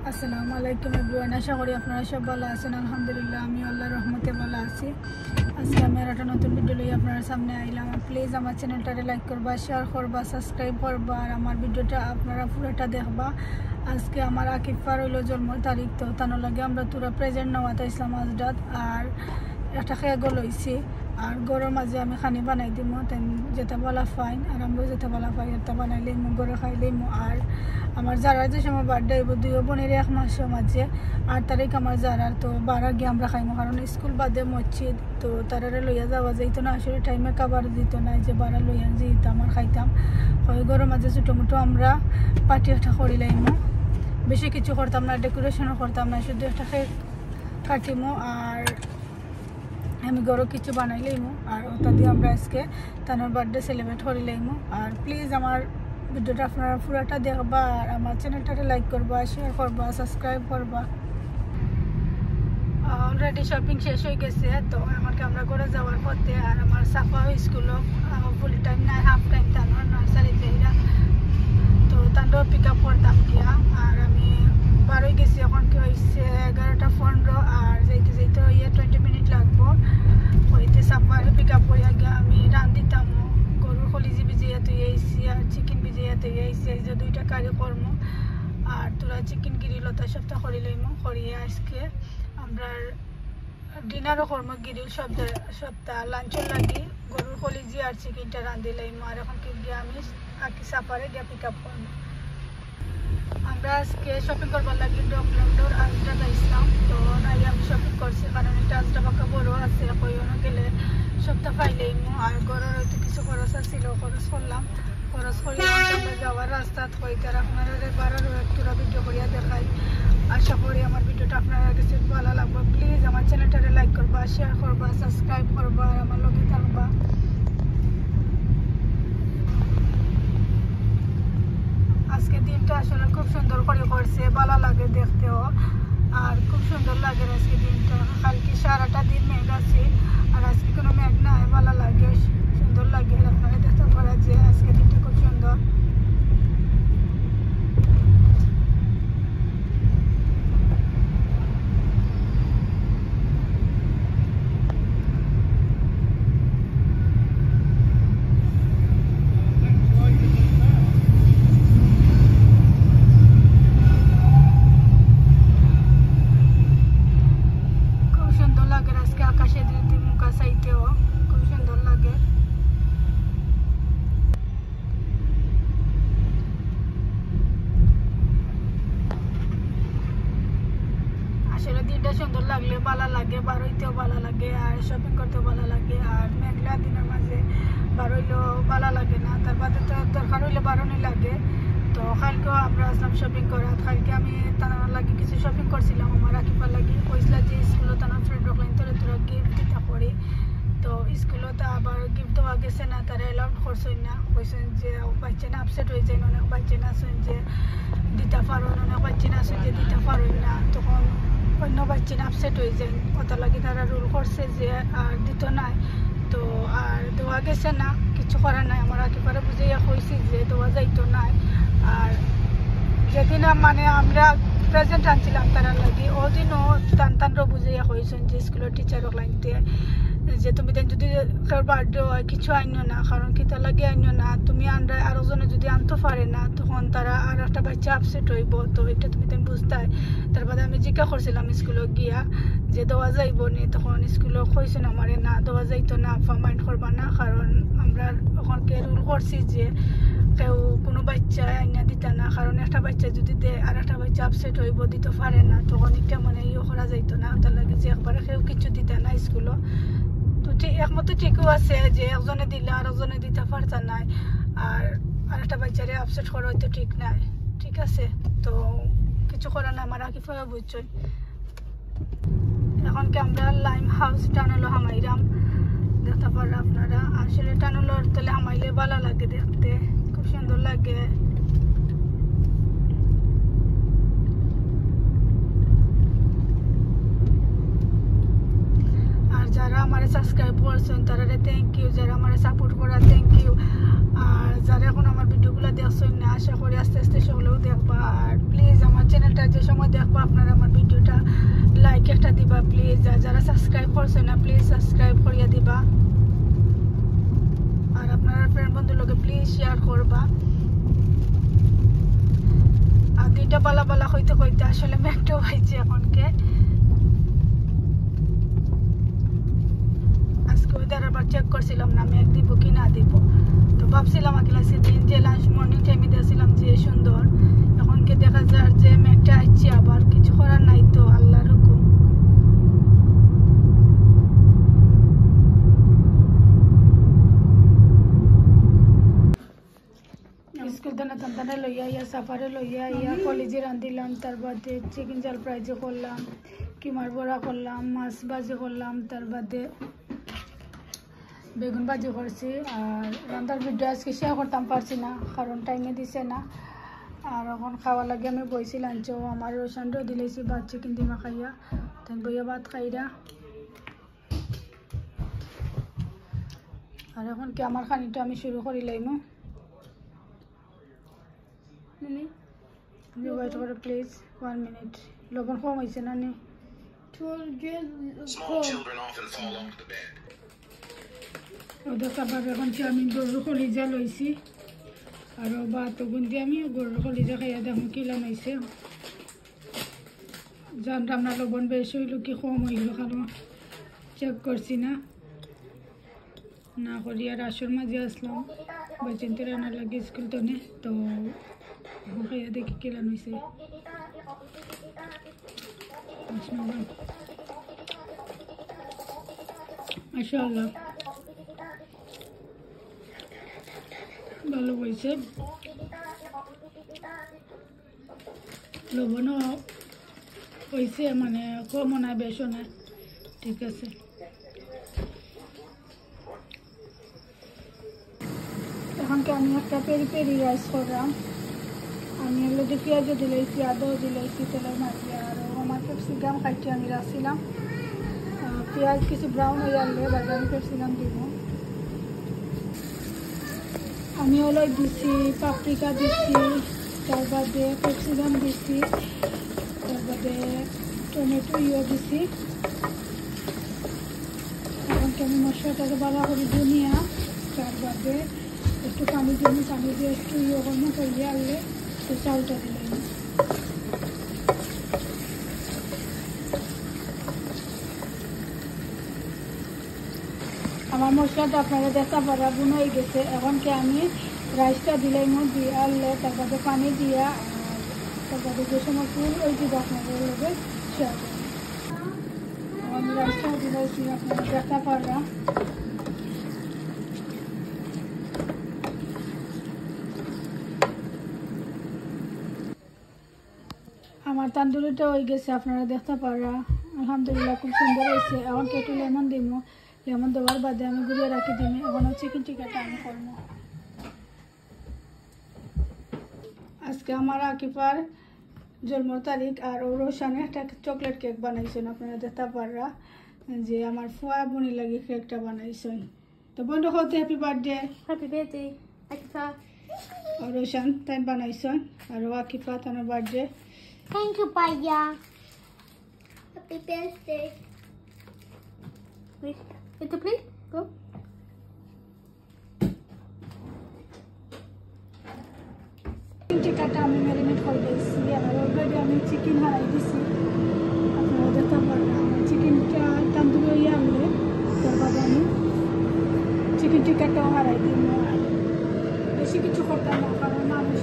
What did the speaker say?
আসসালামু আলাইকুম এভরিওয়ান, আশা করি আপনারা সব ভালো আছেন। আলহামদুলিল্লাহ আমি আল্লাহর রহমতে ভালো আছি। আজকে আমি একটা নতুন ভিডিও লই আপনার সামনে আইলাম। প্লিজ আমার চ্যানেলটারে লাইক করবা, শেয়ার করবা, সাবস্ক্রাইব করবা আর আমার ভিডিওটা আপনারা পুরোটা দেখবা। আজকে আমার আকিফার হইলো জন্ম তারিখ, তো তার লাগে আমরা তোরা প্রেজেন্ট নেওয়াতে ইসলাম আজদাত আর একটা খেয়ে লইছি আর গরুর মাঝে আমি খানি বানাই দিব, তাই যেতে বলা ফাইন আর আমরাও যেতে বলা ফাইন এটা বানাইলে গরু খাইলেই। আর আমার যারা যে সময় বার্থডে হইব 2 বোনের 1 মাসের মাঝে 8 তারিখ আমার যারার, তো 12 গিয়ে আমরা খাইমো কারণ স্কুল বাদে মসজিদ, তো তারারে লইয়া যাওয়া যাইত না, আসলে টাইমে কাবার দিত না যে 12 লইয়া যেত আমার খাইতাম। ওই গরুর মাঝে ছোটো মোটো আমরা পার্টি একটা করিলাইমো, বেশি কিছু করতাম না, ডেকোরেশনও করতাম না, শুধু একটা কেক কাটিমো আর আমি গরু কিছু বানাইলাইমো আর ওটা দিয়ে আমরা আজকে তার বার্থডে সেলিব্রেট করিলাইমো। আর প্লিজ আমার ভিডিওটা আপনারা পুরোটা দেখবা আর আমার চ্যানেলটাকে লাইক করবা, শেয়ার করবা, সাবস্ক্রাইব করবা। অলরেডি শপিং শেষ হয়ে গেছে, তো আমাকে আমরা করে যাওয়ার পথে আর আমার সাফা স্কুলও ফুল টাইম নাই, হাফ টাইম তানোর নার্সারি যাইরা, তো তান্ডও পিক আপ করতাম গিয়া। আর আমি বারোই গেছি, এখন কি হয়েছে 11:15 আর যাইতে যাইতে 20 মিনিট লাগবো। হইতে সাফারে পিক আপ করিয়া গিয়া আমি রান দিতাম, গরুর কলিজি ভিজিয়ে তুই আইসি আর চিকেন ভিজিয়ে তুই আইসি, এই যে 2টা কারি করম আর তোরা চিকেন গিরিল তার সপ্তাহ করিলাইমো। করিয়ে আজকে আমরা ডিনারও করবো গিরিল সপ্তাহ লাঞ্চও লাগি গরুর কলিজি আর চিকেনটা রাঁধিলাইমো। আর এখন কি গিয়ে আমি আকি সাফারে গিয়ে পিক আপ করবো। আমরা আজকে শপিং করবার লাগি ডক্টর আজরাত ইসলাম, তো নাই আমি শপিং করছি কারণ এটা আজরা পাকা বড় আছে, কইও গেলে সপ্তাহ পাইলেইমো। আর গরুর হয়তো কিছু খরচ আছিল, খরচ করলাম, খরচ করি আমরা যাওয়ার রাস্তাত হইতার আপনারা বারোর একটুরা ভিডিও করিয়া দেখাই। আশা করি আমার ভিডিওটা আপনারা কাছে ভালো লাগবে। প্লিজ আমার চ্যানেলটারে লাইক করবা, শেয়ার করবা, সাবস্ক্রাইব করবা আর আমার লগে থাকবা। আজকে দিনটা আসলে খুব সুন্দর করে করছে, ভালো লাগে দেখতেও আর খুব সুন্দর লাগে আজকে দিনটা। কালকে সারাটা দিন মেঘ আছে আর আজকে কোনো মেঘ নাই, ভালো লাগে, সুন্দর লাগে। আপনারা দেখতে পারা যে আজকে দিনটা খুব সুন্দর। আসলে দিনটা সুন্দর লাগলে ভালো লাগে, বারোইতেও ভালো লাগে আর শপিং করতেও ভালো লাগে। আর মেঘলা দিনের মাঝে বারোইলেও ভালো লাগে না, তার বাদে তো দরকার হইলে বারোনই লাগে। তো কালকেও আমরা আসলাম শপিং করা, কালকে আমি তানার লাগে কিছু শপিং করছিলাম আমার আকিফার লাগে। কইসলা যে স্কুলে তানার ফ্রেন্ড রাখলেন তোরা তোরা গিফট দিতে করি, তো স্কুলে তো আবার গিফট দেওয়া গেছে না, তারা অ্যালাউড করছেন না, কইছেন যে বাচ্চা না আপসেট হয়ে যায়, অনেক বাচ্চা না আছেন যে দিতে পারেন, অনেক বাচ্চা না আছেন যে দিতে পারেন না, তখন অন্য বাচ্চা আপসেট হয়ে যায়, কত লাগে তারা রুল করছে যে আর দিত নাই। তো আর দেওয়া গেছে না, কিছু করার নাই। আমার একেবারে বুঝাইয়া কইছি যে দেওয়া যাইতো নাই। আর যেদিন মানে আমরা প্রেজেন্ট আনছিলাম তারা লাগে, ওদিনও টানটানও বুঝাইয়া কইছেন যে স্কুলের টিচার লাইনতে যে তুমি দেন যদি বার্থডে হয় কিছু আইনো না, কারণ কি তার লাগে আইনো না, তুমি আনরা আরো জনে যদি আনতে পারে না তখন তারা আর একটা বাচ্চা আপসেট হইব, তো এটা তুমি তেন বুঝতে। তারপরে আমি জিজ্ঞা করছিলাম স্কুলে গিয়া যে দেওয়া যাইব নি, তখন স্কুলে কইছেন আমারে না দেওয়া যাইতো না, মাইন্ড করবা না, কারণ আমরা ওখানকে রুল করছি যে কেউ কোনো বাচ্চা আইনা দিতা না, কারণ একটা বাচ্চা যদি দেয় আর একটা বাচ্চা আপসেট হইব দিতে পারে না, তখন এটা মানে ইয়ে করা যাইতো না। তার লাগে যে একবারে কেউ কিছু দিতে না স্কুলে। তো ঠিক একমতো ঠিকও আছে যে একজনে দিলে আর একজনে দিতে পারতা নাই, আর আরেকটা বাচ্চারে আপসেট করা হয়তো ঠিক নাই, ঠিক আছে, তো কিছু করার না, আমার আকিফাও বুঝছই। এখনকে আমরা লাইম হাউস টানেলও হামাইরাম, দেখতে পারেন আপনারা। আসলে টানেলর তলে হামাইলে ভালো লাগে দেখতে, খুব সুন্দর লাগে। আর যারা আমার সাবস্ক্রাইব করছেন তারা থ্যাংক ইউ, যারা আমার সাপোর্ট করা থ্যাংক ইউ। আর যারা এখন আমার ভিডিওগুলো দেখছেন না, আশা করি আস্তে আস্তে সেগুলোও দেখবা। আর প্লিজ আমার চ্যানেলটা যেটা যে সময় দেখবো আপনারা আমার ভিডিওটা লাইক একটা দিবা প্লিজ, আর যারা সাবস্ক্রাইব করছে না প্লিজ সাবস্ক্রাইব করিয়া দিবা, আর আপনারা ফ্রেন্ড বন্ধুর লোকে প্লিজ শেয়ার করবা। আর দুইটা বালা বালা হইতে হইতে আসলে মেঘটাও হয়েছে এখনকে। আজকে ওয়েদার আবার চেক করছিলাম না মেঘ দিব কি না দিব, তো ভাবছিলাম আগলা সেদিন যে লাঞ্চ মর্নিং টাইমে দিয়েছিলাম যে সুন্দর, এখনকে দেখা যায় যে মেঘটা আসছে, আবার কিছু করার নাই, তো আল্লাহর হুকুম। স্কুল দানা লইয়া ইয়া সাফারে লইয়া ইয়া কলেজে রাঁধিলাম, তার বাদে চিকেন জাল ফ্রাইজে করলাম, কিমার বড়া করলাম, মাছ ভাজি করলাম, তার বাদে বেগুন ভাজি করছি। আর রান্নার ভিডিও আজকে শেয়ার করতাম পারছি না কারণ টাইমে দিছে না। আর এখন খাওয়া লাগে আমি বইছি লাঞ্চও, আমার রোশনটাও দিলেছি ভাত চিকেন দিমা খাইয়া, তাই বইয়া ভাত খাইরা। আর এখন কি আমার খানিটা আমি শুরু করি লাইমু, ওয়েট করো প্লিজ 1 মিনিট। লবণ কম হয়েছে না নি? ওদের খাবার এখন আমি গরুর কলিজা লইছি, আর ভাত গুন্দি আমি গরুর কলিজা খাইয়া দেখো কিলাম হয়েছে। জানতাম আমরা লবণ বেশি হইল কি কম হইল, কারণ চেক করছি না না করি। আর আসর মাঝে আসলাম বৈচিন্ত্য রান্নার লাগে স্কুল তো নে, তো খাইয়া দেখি কিলাম হয়েছে। মাশাআল্লাহ ভালো হয়েছে, লবণও হয়েছে, মানে কমও না বেশও না, ঠিক আছে। এখনকে আমি একটা পেরি পেরি রাইস করলাম, আমি এগুলো যে পেঁয়াজও দিলাইছি, আদাও দিলাইছি তেলের মাঝে, আর আমার ক্যাপসিকাম খাইছি আমি রাখছিলাম। পেঁয়াজ কিছু ব্রাউন হয়ে আসলে বাজারে আমি ক্যাপসিকাম দিব। আমি হলো দিচ্ছি পাপরিকা দিচ্ছি, তার বাদে ক্যাপসিকাম দিচ্ছি, তার বাদে টমেটো দিচ্ছি। এখনকে আমি মশলাটাকে ভালো করে ধনিয়া, তার বাদে একটু পানি দিয়ে একটু করবো করিয়ে আনলে তো চালটা দিলাম। আমার মশলাটা আপনারা দেখা পারা বুন হয়ে গেছে, এখনকে আমি রাইসটা দিলাম দিয়ে আনলে, তারপরে পানি দিয়া, আর তারপরে যে সময় ফুল ওই দিব আপনাদের লোকের শেয়ার করবো। আমি রাইসটাও দিলাইছি আপনারা দেখা পারা। আমার তান্দুরিটা হয়ে গেছে আপনারা দেখতে পারা, আলহামদুলিল্লাহ খুব সুন্দর হয়েছে। এখন একটু লেমন দিব, লেমন দেওয়ার বাদে আমি গুলিয়ে রাখি দিই। এখন চিকেন টিকাটা আমি করবো। আজকে আমার আকিফার জন্ম তারিখ, আর ও রোশানে একটা চকলেট কেক বানাইছেন, আপনারা দেখতে পারা যে আমার ফুয়া বনি লাগে কেকটা বানাইছেন। তো বন্ধু হতে happy birthday. Happy birthday Akifa. Roshan তাই বানাইছেন, আর ও আকিফা তার birthday. Thank you, Paya. Happy birthday. Wait, it's a plate. Go. Chicken টিকাটা আমি ম্যারিনেট করে দিয়েছি, আর অলরেডি আমি চিকেন হারাই দিছি। আপনারা দেখতে পারেন আমার চিকেনটা তান্দুরি আনলে তারপরে আমি চিকেন টিকাটাও হারাই দিব। বেশি কিছু করতাম না কারণ মানুষ